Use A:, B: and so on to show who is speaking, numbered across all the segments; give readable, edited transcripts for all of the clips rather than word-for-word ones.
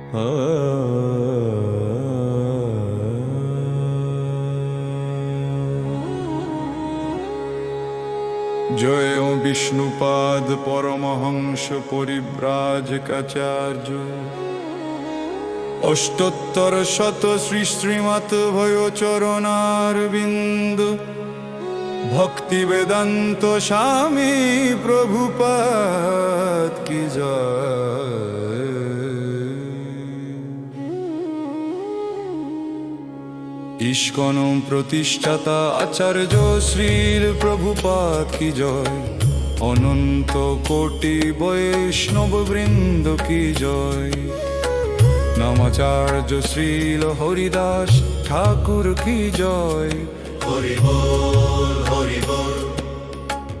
A: জয় বিষ্ণুপাদ পরমহংস পরিব্রাজকাচার্য অষ্টোত্তর শত শ্রী শ্রীমৎ ভয়চরণারবিন্দ ভক্তি বেদান্ত স্বামী প্রভুপাদ কি জয়। ইস্কন প্রতিষ্ঠাতা আচার্য শ্রীল প্রভুপাদ কি জয়। অনন্ত কোটি বৈষ্ণব বৃন্দ কি জয়। নামাচার্য শ্রীল হরিদাস ঠাকুর কি জয়।
B: হরি বল হরি বল।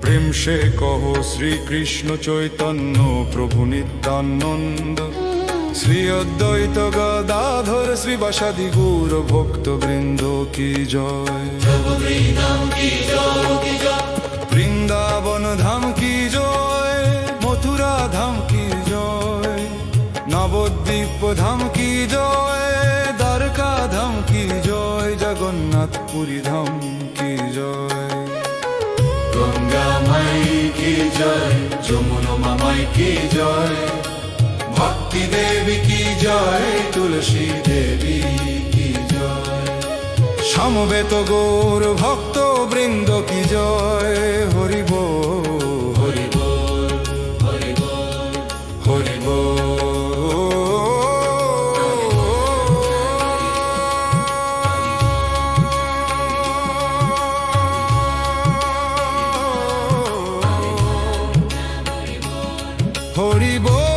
A: প্রেম সে কহ শ্রীকৃষ্ণ চৈতন্য প্রভু নিত্যানন্দ শ্রী অদ্বৈত গদাধর শ্রীবাসাদি গৌর ভক্ত বৃন্দ কি জয়। বৃন্দাবন ধাম কি জয়। মথুরা ধাম কি জয়। নবদ্বীপ ধাম কি জয়। দ্বারকা ধাম কি জয়। জগন্নাথ পুরী ধাম কি জয়।
B: গঙ্গা মাই কি জয়। যমুনা মামাই কি জয়। ভক্তি দেবী কি জয়। তুলসী দেবী কি জয়।
A: সমবেত গৌর ভক্ত বৃন্দ কি জয়। হরি বল
B: হরি বল হরি বল।
A: হরি বল। হরি বল।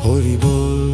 A: হরি বল।